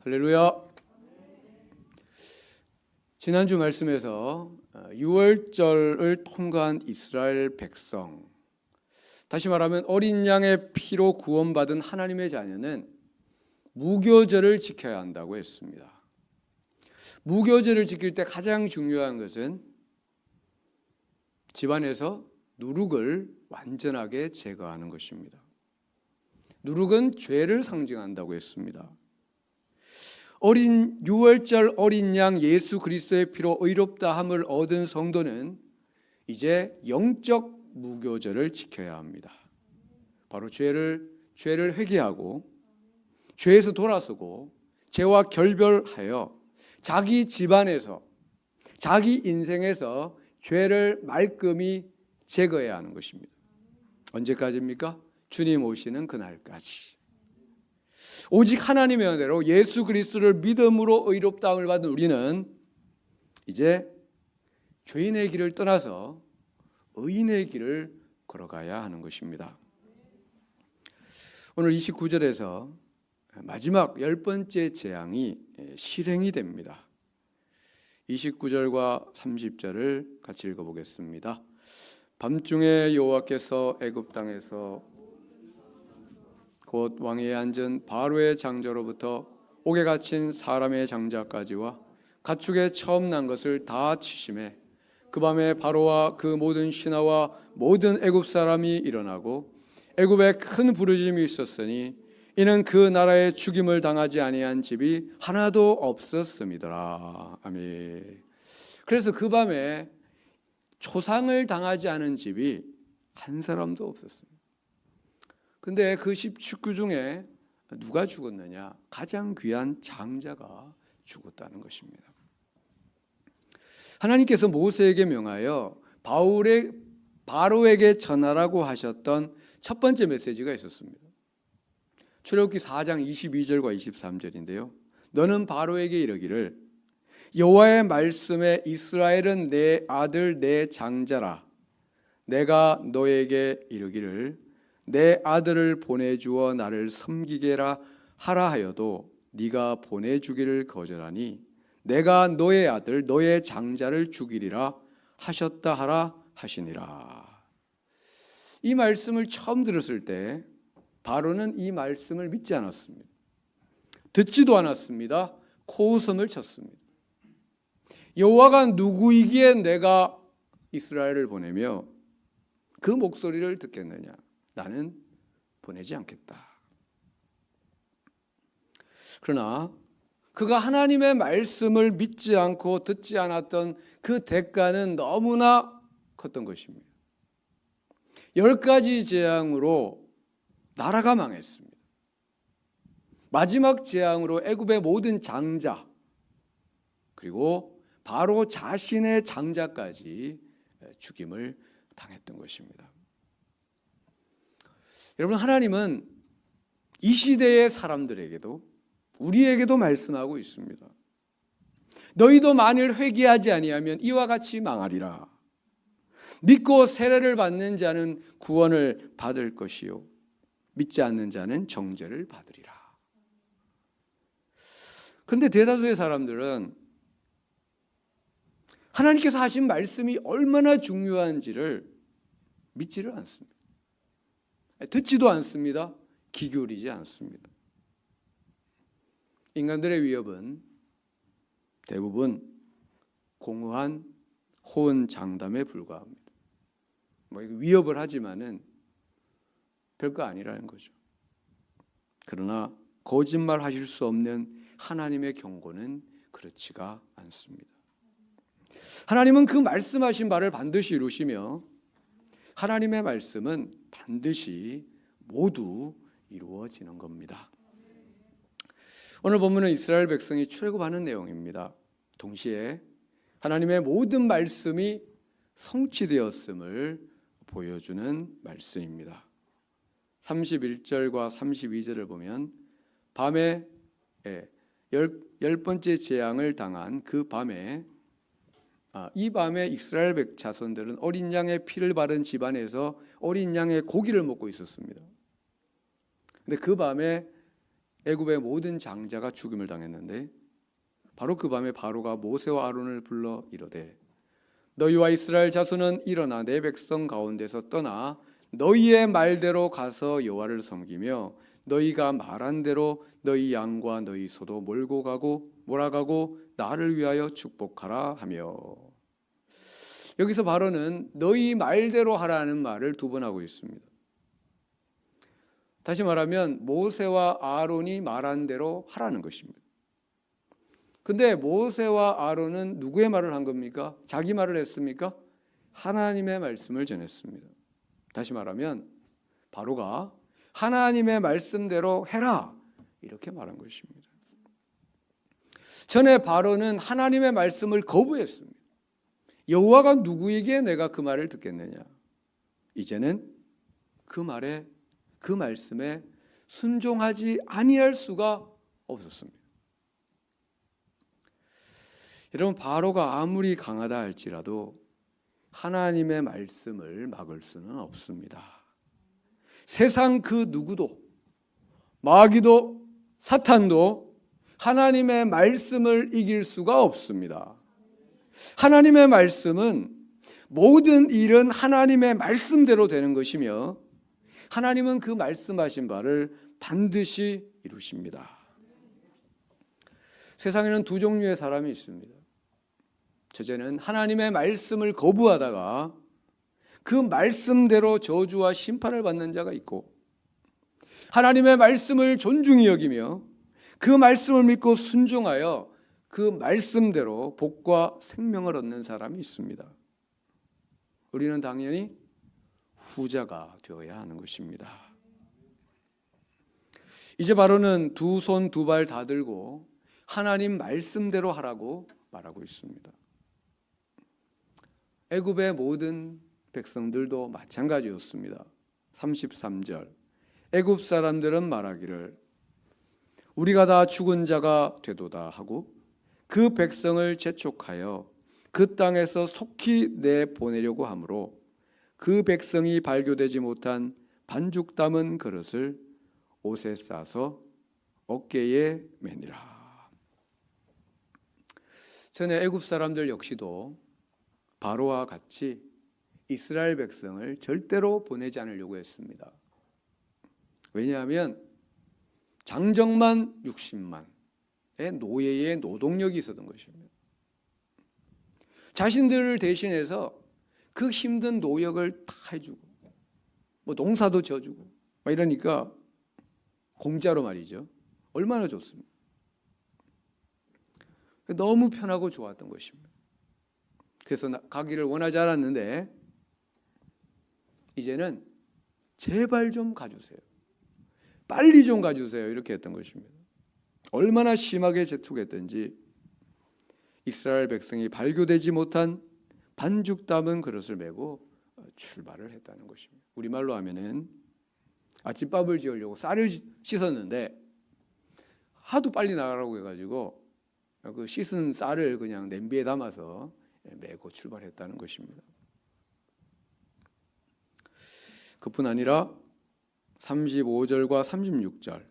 할렐루야. 지난주 말씀에서 유월절을 통과한 이스라엘 백성, 다시 말하면 어린 양의 피로 구원받은 하나님의 자녀는 무교절을 지켜야 한다고 했습니다. 무교절을 지킬 때 가장 중요한 것은 집안에서 누룩을 완전하게 제거하는 것입니다. 누룩은 죄를 상징한다고 했습니다. 유월절 어린 양 예수 그리스도의 피로 의롭다함을 얻은 성도는 이제 영적 무교절을 지켜야 합니다. 바로 죄를 회개하고 죄에서 돌아서고 죄와 결별하여 자기 집안에서 자기 인생에서 죄를 말끔히 제거해야 하는 것입니다. 언제까지입니까? 주님 오시는 그날까지. 오직 하나님의 은혜로 예수 그리스도를 믿음으로 의롭다함을 받은 우리는 이제 죄인의 길을 떠나서 의인의 길을 걸어가야 하는 것입니다. 오늘 29절에서 마지막 10번째 재앙이 실행이 됩니다. 29절과 30절을 같이 읽어보겠습니다. 밤중에 여호와께서 애굽 땅에서 곧 왕위에 앉은 바로의 장자로부터 옥에 갇힌 사람의 장자까지와 가축에 처음 난 것을 다 치심해 그 밤에 바로와 그 모든 신하와 모든 애굽 사람이 일어나고 애굽에 큰 부르짐이 있었으니 이는 그 나라에 죽임을 당하지 아니한 집이 하나도 없었음이더라. 아멘. 그래서 그 밤에 초상을 당하지 않은 집이 한 사람도 없었습니다. 근데 그 식구 중에 누가 죽었느냐? 가장 귀한 장자가 죽었다는 것입니다. 하나님께서 모세에게 명하여 바로에게 전하라고 하셨던 첫 번째 메시지가 있었습니다. 출애굽기 4장 22절과 23절인데요. 너는 바로에게 이르기를 여호와의 말씀에 이스라엘은 내 아들 내 장자라. 내가 너에게 이르기를 내 아들을 보내주어 나를 섬기게라 하라 하여도 네가 보내주기를 거절하니 내가 너의 아들 너의 장자를 죽이리라 하셨다 하라 하시니라. 이 말씀을 처음 들었을 때 바로는 이 말씀을 믿지 않았습니다. 듣지도 않았습니다. 코웃음을 쳤습니다. 여호와가 누구이기에 내가 이스라엘을 보내며 그 목소리를 듣겠느냐? 나는 보내지 않겠다. 그러나 그가 하나님의 말씀을 믿지 않고 듣지 않았던 그 대가는 너무나 컸던 것입니다. 10가지 재앙으로 나라가 망했습니다. 마지막 재앙으로 애굽의 모든 장자 그리고 바로 자신의 장자까지 죽임을 당했던 것입니다. 여러분, 하나님은 이 시대의 사람들에게도 우리에게도 말씀하고 있습니다. 너희도 만일 회개하지 아니하면 이와 같이 망하리라. 믿고 세례를 받는 자는 구원을 받을 것이요 믿지 않는 자는 정죄를 받으리라. 그런데 대다수의 사람들은 하나님께서 하신 말씀이 얼마나 중요한지를 믿지를 않습니다. 듣지도 않습니다. 귀 기울이지 않습니다. 인간들의 위협은 대부분 공허한 호언장담에 불과합니다. 위협을 하지만은 별거 아니라는 거죠. 그러나 거짓말 하실 수 없는 하나님의 경고는 그렇지가 않습니다. 하나님은 그 말씀하신 바를 반드시 이루시며 하나님의 말씀은 반드시 모두 이루어지는 겁니다. 오늘 본문은 이스라엘 백성이 출애굽하는 내용입니다. 동시에 하나님의 모든 말씀이 성취되었음을 보여주는 말씀입니다. 31절과 32절을 보면 밤에 10번째 재앙을 당한 그 밤에 이 밤에 이스라엘 자손들은 어린 양의 피를 바른 집안에서 어린 양의 고기를 먹고 있었습니다. 근데 그 밤에 애굽의 모든 장자가 죽임을 당했는데 바로 그 밤에 바로가 모세와 아론을 불러 이르되 너희와 이스라엘 자손은 일어나 내 백성 가운데서 떠나 너희의 말대로 가서 여호와를 섬기며 너희가 말한 대로 너희 양과 너희 소도 몰고 가고 몰아가고 나를 위하여 축복하라 하며. 여기서 바로는 너희 말대로 하라는 말을 두 번 하고 있습니다. 다시 말하면 모세와 아론이 말한 대로 하라는 것입니다. 근데 모세와 아론은 누구의 말을 한 겁니까? 자기 말을 했습니까? 하나님의 말씀을 전했습니다. 다시 말하면 바로가 하나님의 말씀대로 해라 이렇게 말한 것입니다. 전에 바로는 하나님의 말씀을 거부했습니다. 여호와가 누구에게 내가 그 말을 듣겠느냐. 이제는 그 말에 그 말씀에 순종하지 아니할 수가 없었습니다. 여러분, 바로가 아무리 강하다 할지라도 하나님의 말씀을 막을 수는 없습니다. 세상 그 누구도, 마귀도 사탄도 하나님의 말씀을 이길 수가 없습니다. 하나님의 말씀은 모든 일은 하나님의 말씀대로 되는 것이며 하나님은 그 말씀하신 바를 반드시 이루십니다. 세상에는 두 종류의 사람이 있습니다. 첫째는 하나님의 말씀을 거부하다가 그 말씀대로 저주와 심판을 받는 자가 있고, 하나님의 말씀을 존중히 여기며 그 말씀을 믿고 순종하여 그 말씀대로 복과 생명을 얻는 사람이 있습니다. 우리는 당연히 후자가 되어야 하는 것입니다. 이제 바로는 두 손 두 발 다 들고 하나님 말씀대로 하라고 말하고 있습니다. 애굽의 모든 백성들도 마찬가지였습니다. 33절 애굽 사람들은 말하기를 우리가 다 죽은 자가 되도다 하고 그 백성을 재촉하여 그 땅에서 속히 내보내려고 하므로 그 백성이 발교되지 못한 반죽 담은 그릇을 옷에 싸서 어깨에 매니라. 전에 애굽 사람들 역시도 바로와 같이 이스라엘 백성을 절대로 보내지 않으려고 했습니다. 왜냐하면 장정만 60만의 노예의 노동력이 있었던 것입니다. 자신들을 대신해서 그 힘든 노역을 다 해주고 농사도 져주고 이러니까 공짜로 말이죠. 얼마나 좋습니까? 너무 편하고 좋았던 것입니다. 그래서 가기를 원하지 않았는데 이제는 제발 좀 가주세요. 빨리 좀 가주세요. 이렇게 했던 것입니다. 얼마나 심하게 재촉했던지 이스라엘 백성이 발교되지 못한 반죽 담은 그릇을 메고 출발을 했다는 것입니다. 우리말로 하면은 아침밥을 지으려고 쌀을 씻었는데 하도 빨리 나가라고 해가지고 그 씻은 쌀을 그냥 냄비에 담아서 메고 출발했다는 것입니다. 그뿐 아니라 35절과 36절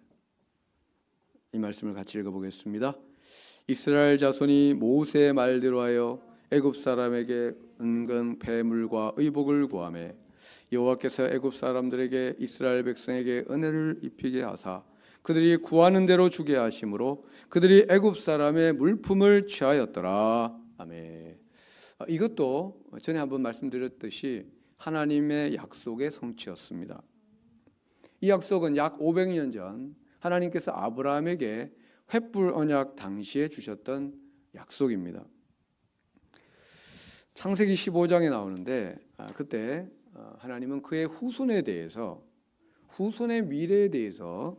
이 말씀을 같이 읽어보겠습니다. 이스라엘 자손이 모세의 말대로 하여 애굽 사람에게 은근 배물과 의복을 구하매 여호와께서 애굽 사람들에게 이스라엘 백성에게 은혜를 입히게 하사 그들이 구하는 대로 주게 하심으로 그들이 애굽 사람의 물품을 취하였더라. 아멘. 이것도 전에 한번 말씀드렸듯이 하나님의 약속의 성취였습니다. 이 약속은 약 500년 전 하나님께서 아브라함에게 횃불 언약 당시에 주셨던 약속입니다. 창세기 15장에 나오는데 그때 하나님은 그의 후손에 대해서 후손의 미래에 대해서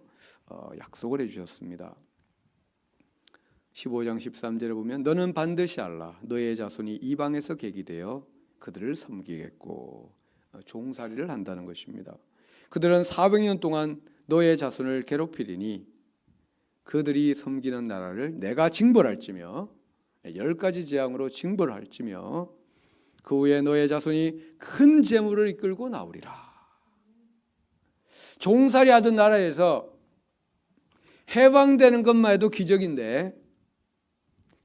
약속을 해주셨습니다. 15장 13절에 보면 너는 반드시 알라 너의 자손이 이방에서 계기되어 그들을 섬기겠고 종살이를 한다는 것입니다. 그들은 400년 동안 너의 자손을 괴롭히리니 그들이 섬기는 나라를 내가 징벌할지며 10가지 재앙으로 징벌할지며 그 후에 너의 자손이 큰 재물을 이끌고 나오리라. 종살이 하던 나라에서 해방되는 것만 해도 기적인데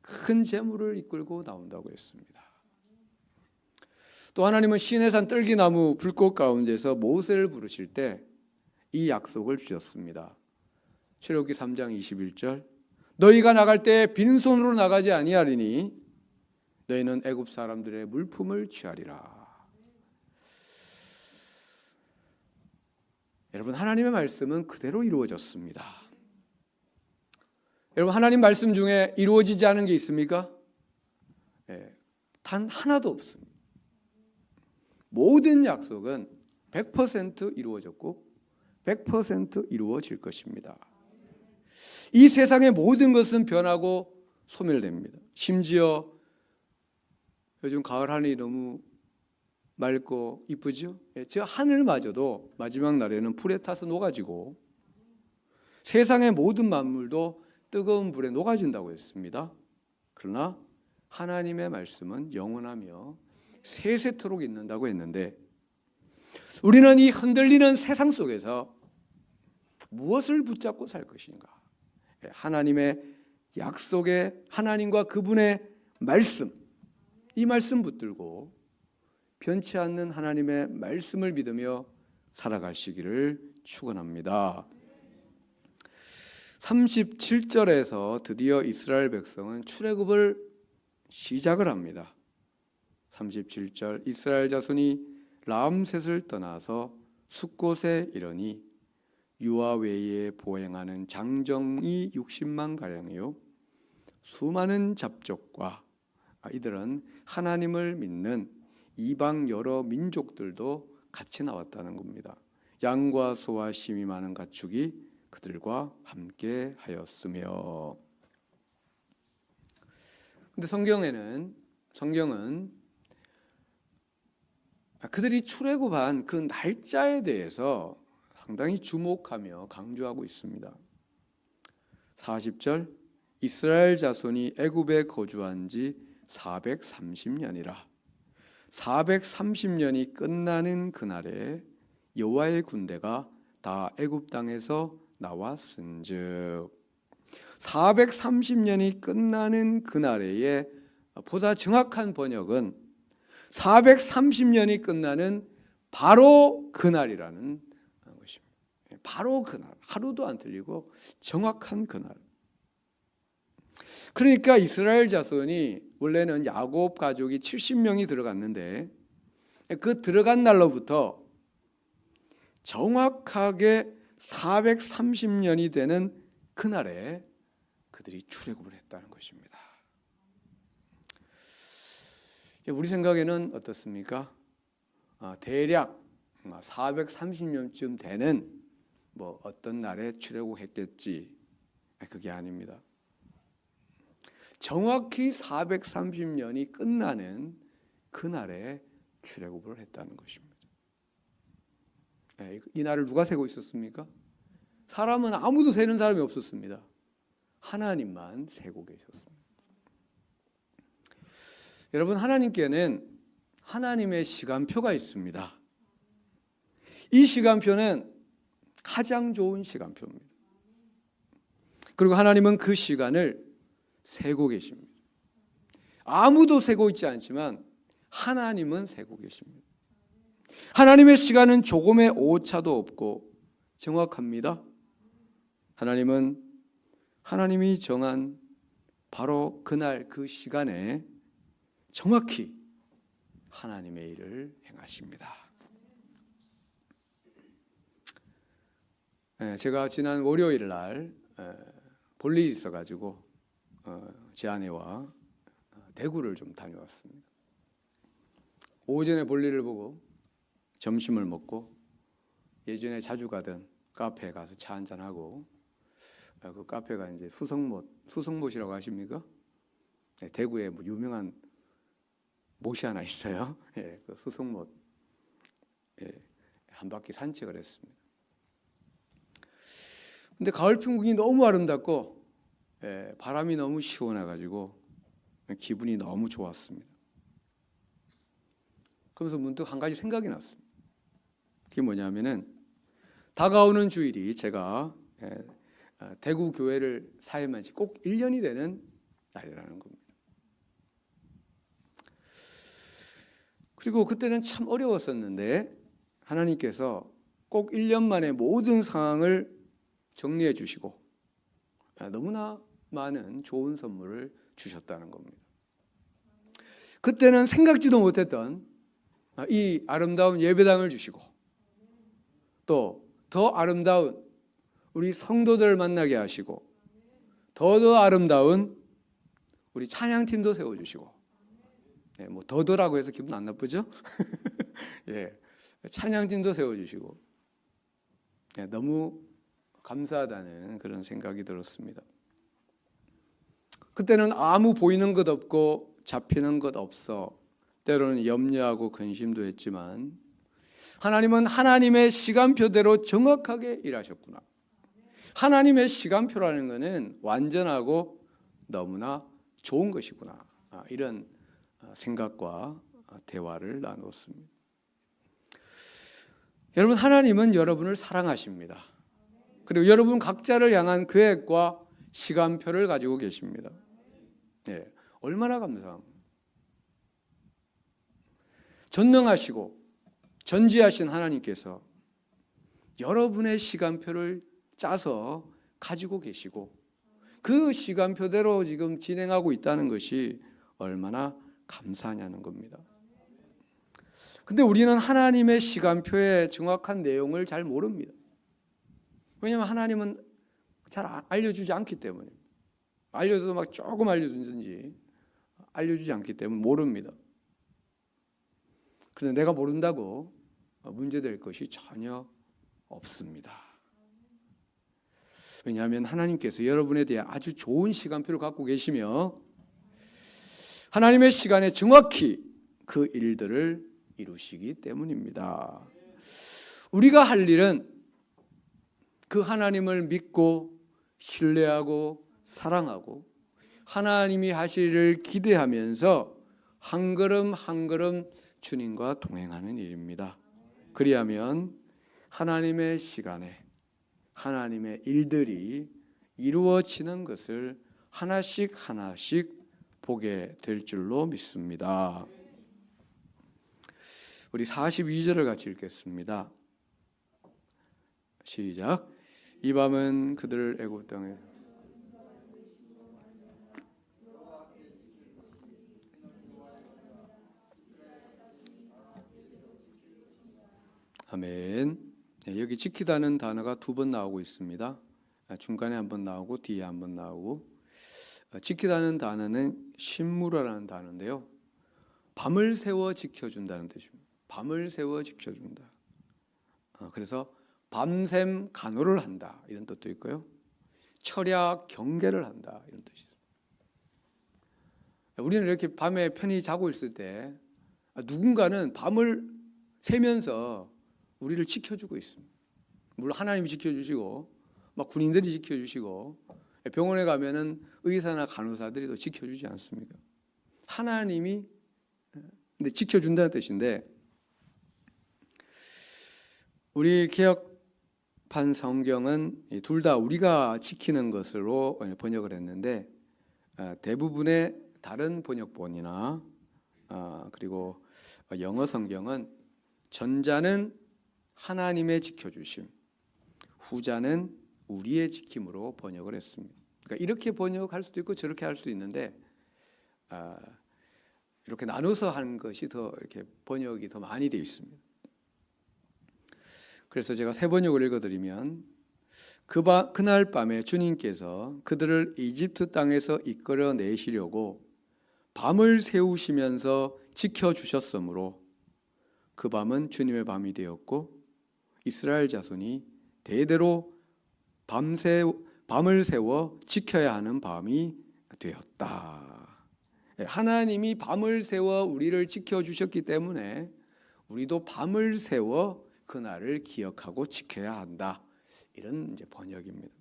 큰 재물을 이끌고 나온다고 했습니다. 또 하나님은 시내산 떨기나무 불꽃 가운데서 모세를 부르실 때 이 약속을 주셨습니다. 출애굽기 3장 21절 너희가 나갈 때 빈손으로 나가지 아니하리니 너희는 애굽 사람들의 물품을 취하리라. 여러분, 하나님의 말씀은 그대로 이루어졌습니다. 여러분, 하나님 말씀 중에 이루어지지 않은 게 있습니까? 단 하나도 없습니다. 모든 약속은 100% 이루어졌고 100% 이루어질 것입니다. 이 세상의 모든 것은 변하고 소멸됩니다. 심지어 요즘 가을 하늘이 너무 맑고 이쁘죠? 저 하늘마저도 마지막 날에는 불에 타서 녹아지고 세상의 모든 만물도 뜨거운 불에 녹아진다고 했습니다. 그러나 하나님의 말씀은 영원하며 세세토록 있는다고 했는데 우리는 이 흔들리는 세상 속에서 무엇을 붙잡고 살 것인가? 하나님의 약속에 하나님과 그분의 말씀, 이 말씀 붙들고 변치 않는 하나님의 말씀을 믿으며 살아가시기를 축원합니다. 37절에서 드디어 이스라엘 백성은 출애굽을 시작을 합니다. 37절 이스라엘 자손이 람셋을 떠나서 숫곳에 이르니 유아 외에 보행하는 장정이 60만 가량이요 수많은 잡족과 이들은 하나님을 믿는 이방 여러 민족들도 같이 나왔다는 겁니다. 양과 소와 심이 많은 가축이 그들과 함께 하였으며. 근데 성경은 그들이 출애굽한 그 날짜에 대해서 상당히 주목하며 강조하고 있습니다. 40절 이스라엘 자손이 애굽에 거주한 지 430년이라 430년이 끝나는 그날에 여호와의 군대가 다 애굽 땅에서 나왔은즉 430년이 끝나는 그날에 보다 정확한 번역은 430년이 끝나는 바로 그날이라는 것입니다. 바로 그날, 하루도 안 틀리고 정확한 그날. 그러니까 이스라엘 자손이 원래는 야곱 가족이 70명이 들어갔는데 그 들어간 날로부터 정확하게 430년이 되는 그날에 그들이 출애굽을 했다는 것입니다. 우리 생각에는 어떻습니까? 대략 430년쯤 되는 어떤 날에 출애굽했겠지. 그게 아닙니다. 정확히 430년이 끝나는 그날에 출애굽을 했다는 것입니다. 이 날을 누가 세고 있었습니까? 사람은 아무도 세는 사람이 없었습니다. 하나님만 세고 계셨습니다. 여러분, 하나님께는 하나님의 시간표가 있습니다. 이 시간표는 가장 좋은 시간표입니다. 그리고 하나님은 그 시간을 세고 계십니다. 아무도 세고 있지 않지만 하나님은 세고 계십니다. 하나님의 시간은 조금의 오차도 없고 정확합니다. 하나님이 정한 바로 그날 그 시간에 정확히 하나님의 일을 행하십니다. 제가 지난 월요일 날 볼 일이 있어가지고 제 아내와 대구를 좀 다녀왔습니다. 오전에 볼 일을 보고 점심을 먹고 예전에 자주 가던 카페에 가서 차 한잔하고 그 카페가 이제 수성못이라고 아십니까? 대구에 유명한 못이 하나 있어요. 그 수성못 한 바퀴 산책을 했습니다. 근데 가을 풍경이 너무 아름답고 바람이 너무 시원해가지고 기분이 너무 좋았습니다. 그러면서 문득 한 가지 생각이 났습니다. 그게 뭐냐면은 다가오는 주일이 제가 대구 교회를 사역한 지 꼭 1년이 되는 날이라는 겁니다. 그리고 그때는 참 어려웠었는데 하나님께서 꼭 1년 만에 모든 상황을 정리해 주시고 너무나 많은 좋은 선물을 주셨다는 겁니다. 그때는 생각지도 못했던 이 아름다운 예배당을 주시고 또 더 아름다운 우리 성도들을 만나게 하시고 더 아름다운 우리 찬양팀도 세워주시고 뭐 더더라고 해서 기분 안 나쁘죠? 예, 찬양팀도 세워주시고 너무 감사하다는 그런 생각이 들었습니다. 그때는 아무 보이는 것 없고 잡히는 것 없어 때로는 염려하고 근심도 했지만 하나님은 하나님의 시간표대로 정확하게 일하셨구나. 하나님의 시간표라는 것은 완전하고 너무나 좋은 것이구나. 이런 생각과 대화를 나누었습니다. 여러분, 하나님은 여러분을 사랑하십니다. 그리고 여러분 각자를 향한 계획과 시간표를 가지고 계십니다. 네, 얼마나 감사합니다. 전능하시고 전지하신 하나님께서 여러분의 시간표를 짜서 가지고 계시고 그 시간표대로 지금 진행하고 있다는 것이 얼마나 감사하냐는 겁니다. 근데 우리는 하나님의 시간표의 정확한 내용을 잘 모릅니다. 왜냐하면 하나님은 잘 알려주지 않기 때문에 알려줘도 막 조금 알려주든지 알려주지 않기 때문에 모릅니다. 그런데 내가 모른다고 문제될 것이 전혀 없습니다. 왜냐하면 하나님께서 여러분에 대해 아주 좋은 시간표를 갖고 계시며 하나님의 시간에 정확히 그 일들을 이루시기 때문입니다. 우리가 할 일은 그 하나님을 믿고 신뢰하고 사랑하고 하나님이 하실 일을 기대하면서 한 걸음 한 걸음 주님과 동행하는 일입니다. 그리하면 하나님의 시간에 하나님의 일들이 이루어지는 것을 하나씩 하나씩 보게 될 줄로 믿습니다. 우리 42절을 같이 읽겠습니다. 시작. 이 밤은 그들 애굽 땅에 아멘. 여기 지키다는 단어가 2번 나오고 있습니다. 중간에 한 번 나오고 뒤에 한 번 나오고 지키다는 단어는 신무라라는 단어인데요. 밤을 새워 지켜준다는 뜻입니다. 밤을 새워 지켜준다. 그래서 밤샘 간호를 한다 이런 뜻도 있고요. 철야 경계를 한다 이런 뜻이 있습니다. 우리는 이렇게 밤에 편히 자고 있을 때 누군가는 밤을 새면서 우리를 지켜주고 있습니다. 물론 하나님이 지켜주시고 막 군인들이 지켜주시고 병원에 가면은 의사나 간호사들이 또 지켜주지 않습니까? 하나님이 근데 지켜준다는 뜻인데 우리 개혁판 성경은 둘 다 우리가 지키는 것으로 번역을 했는데 대부분의 다른 번역본이나 그리고 영어 성경은 전자는 하나님의 지켜주심, 후자는 우리의 지킴으로 번역을 했습니다. 그러니까 이렇게 번역할 수도 있고 저렇게 할 수도 있는데 이렇게 나눠서 하는 것이 더 이렇게 번역이 더 많이 되어 있습니다. 그래서 제가 새 번역을 읽어드리면 그날 밤에 주님께서 그들을 이집트 땅에서 이끌어 내시려고 밤을 새우시면서 지켜주셨으므로 그 밤은 주님의 밤이 되었고 이스라엘 자손이 대대로 밤을 새워 지켜야 하는 밤이 되었다. 하나님이 밤을 새워 우리를 지켜주셨기 때문에 우리도 밤을 새워 그날을 기억하고 지켜야 한다. 이런 이제 번역입니다.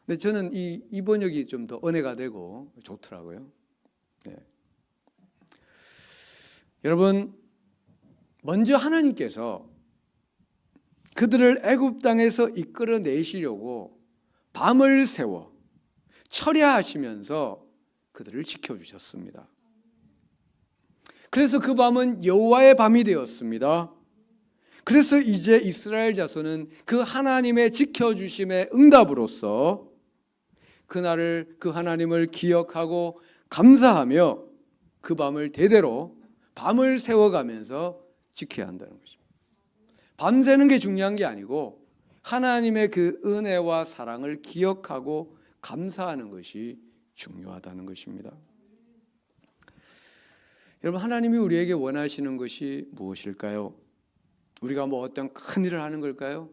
근데 저는 이 번역이 좀 더 은혜가 되고 좋더라고요. 네. 여러분, 먼저 하나님께서 그들을 애굽 땅에서 이끌어 내시려고 밤을 새워 철야하시면서 그들을 지켜주셨습니다. 그래서 그 밤은 여호와의 밤이 되었습니다. 그래서 이제 이스라엘 자손은 그 하나님의 지켜주심의 응답으로서 그날을 그 하나님을 기억하고 감사하며 그 밤을 대대로 밤을 세워가면서 지켜야 한다는 것입니다. 밤새는 게 중요한 게 아니고 하나님의 그 은혜와 사랑을 기억하고 감사하는 것이 중요하다는 것입니다. 여러분, 하나님이 우리에게 원하시는 것이 무엇일까요? 우리가 뭐 어떤 큰 일을 하는 걸까요?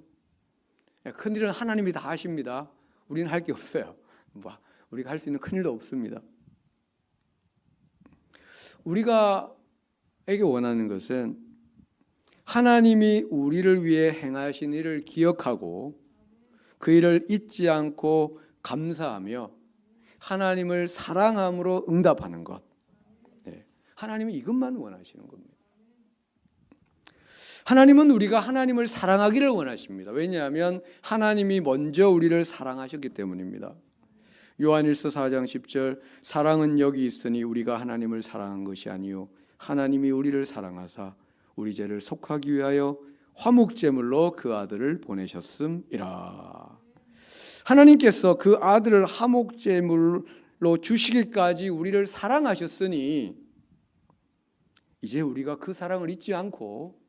큰 일은 하나님이 다 하십니다. 우리는 할 게 없어요. 우리가 할 수 있는 큰 일도 없습니다. 우리가 에게 원하는 것은 하나님이 우리를 위해 행하신 일을 기억하고 그 일을 잊지 않고 감사하며 하나님을 사랑함으로 응답하는 것. 하나님이 이것만 원하시는 겁니다. 하나님은 우리가 하나님을 사랑하기를 원하십니다. 왜냐하면 하나님이 먼저 우리를 사랑하셨기 때문입니다. 요한일서 4장 10절 사랑은 여기 있으니 우리가 하나님을 사랑한 것이 아니요 하나님이 우리를 사랑하사 우리 죄를 속하기 위하여 화목제물로 그 아들을 보내셨음이라. 하나님께서 그 아들을 화목제물로 주시기까지 우리를 사랑하셨으니 이제 우리가 그 사랑을 잊지 않고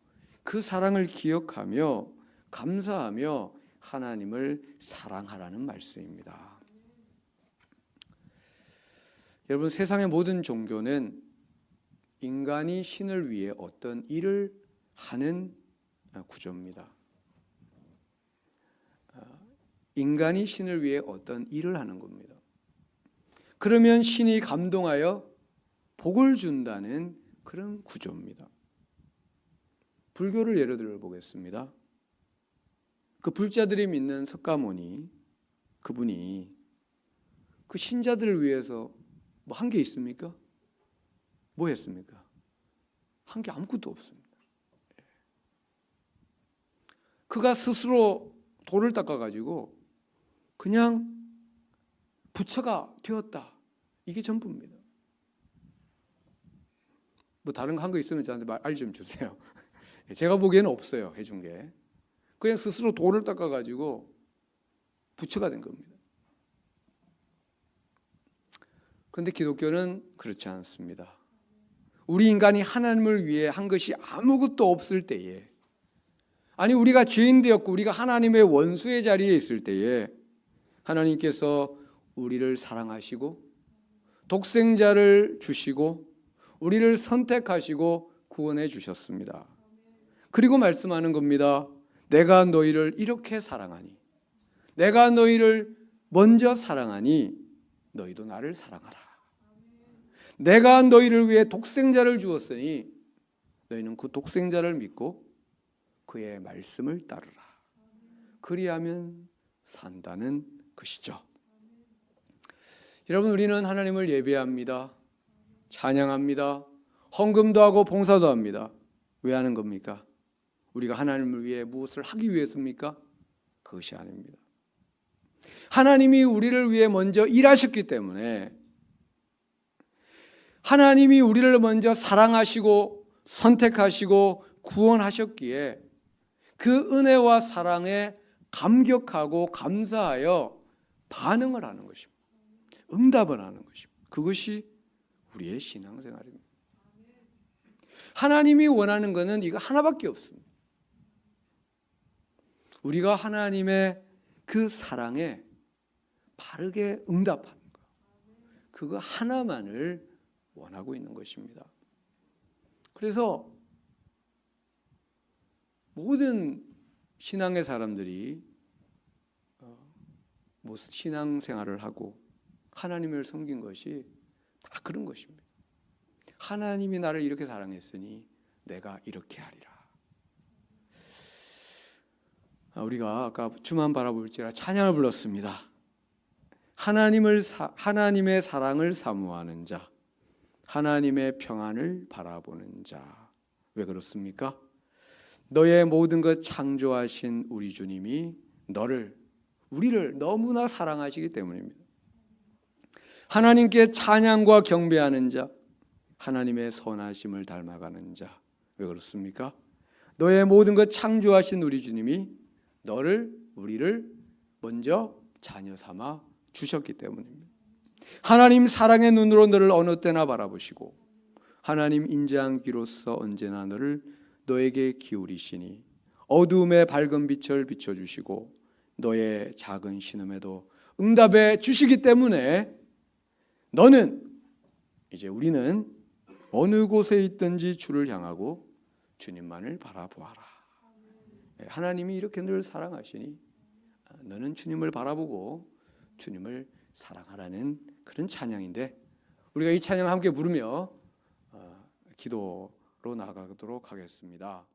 그 사랑을 기억하며 감사하며 하나님을 사랑하라는 말씀입니다. 여러분, 세상의 모든 종교는 인간이 신을 위해 어떤 일을 하는 구조입니다. 인간이 신을 위해 어떤 일을 하는 겁니다. 그러면 신이 감동하여 복을 준다는 그런 구조입니다. 불교를 예를 들어 보겠습니다. 그 불자들이 믿는 석가모니 그분이 그 신자들을 위해서 뭐 한 게 있습니까? 뭐 했습니까? 한 게 아무것도 없습니다. 그가 스스로 돌을 닦아가지고 그냥 부처가 되었다. 이게 전부입니다. 뭐 다른 거 한 거 있으면 저한테 알 좀 주세요. 제가 보기에는 없어요. 해준 게. 그냥 스스로 돌을 닦아가지고 부처가 된 겁니다. 그런데 기독교는 그렇지 않습니다. 우리 인간이 하나님을 위해 한 것이 아무것도 없을 때에, 아니 우리가 죄인 되었고 우리가 하나님의 원수의 자리에 있을 때에 하나님께서 우리를 사랑하시고 독생자를 주시고 우리를 선택하시고 구원해 주셨습니다. 그리고 말씀하는 겁니다. 내가 너희를 이렇게 사랑하니, 내가 너희를 먼저 사랑하니 너희도 나를 사랑하라. 내가 너희를 위해 독생자를 주었으니 너희는 그 독생자를 믿고 그의 말씀을 따르라. 그리하면 산다는 것이죠. 여러분, 우리는 하나님을 예배합니다. 찬양합니다. 헌금도 하고 봉사도 합니다. 왜 하는 겁니까? 우리가 하나님을 위해 무엇을 하기 위해서입니까? 그것이 아닙니다. 하나님이 우리를 위해 먼저 일하셨기 때문에, 하나님이 우리를 먼저 사랑하시고 선택하시고 구원하셨기에 그 은혜와 사랑에 감격하고 감사하여 반응을 하는 것입니다. 응답을 하는 것입니다. 그것이 우리의 신앙생활입니다. 하나님이 원하는 것은 이거 하나밖에 없습니다. 우리가 하나님의 그 사랑에 바르게 응답하는 것, 그거 하나만을 원하고 있는 것입니다. 그래서 모든 신앙의 사람들이 신앙생활을 하고 하나님을 섬긴 것이 다 그런 것입니다. 하나님이 나를 이렇게 사랑했으니 내가 이렇게 하리라. 우리가 아까 주만 바라볼지라 찬양을 불렀습니다. 하나님의 사랑을 사모하는 자, 하나님의 평안을 바라보는 자. 왜 그렇습니까? 너의 모든 것 창조하신 우리 주님이 너를 우리를 너무나 사랑하시기 때문입니다. 하나님께 찬양과 경배하는 자, 하나님의 선하심을 닮아가는 자. 왜 그렇습니까? 너의 모든 것 창조하신 우리 주님이 우리를 먼저 자녀 삼아 주셨기 때문입니다. 하나님 사랑의 눈으로 너를 어느 때나 바라보시고 하나님 인자한 귀로서 언제나 너에게 기울이시니 어두움에 밝은 빛을 비춰주시고 너의 작은 신음에도 응답해 주시기 때문에 우리는 어느 곳에 있든지 주를 향하고 주님만을 바라보아라. 하나님이 이렇게 늘 사랑하시니 너는 주님을 바라보고 주님을 사랑하라는 그런 찬양인데, 우리가 이 찬양을 함께 부르며 기도로 나아가도록 하겠습니다.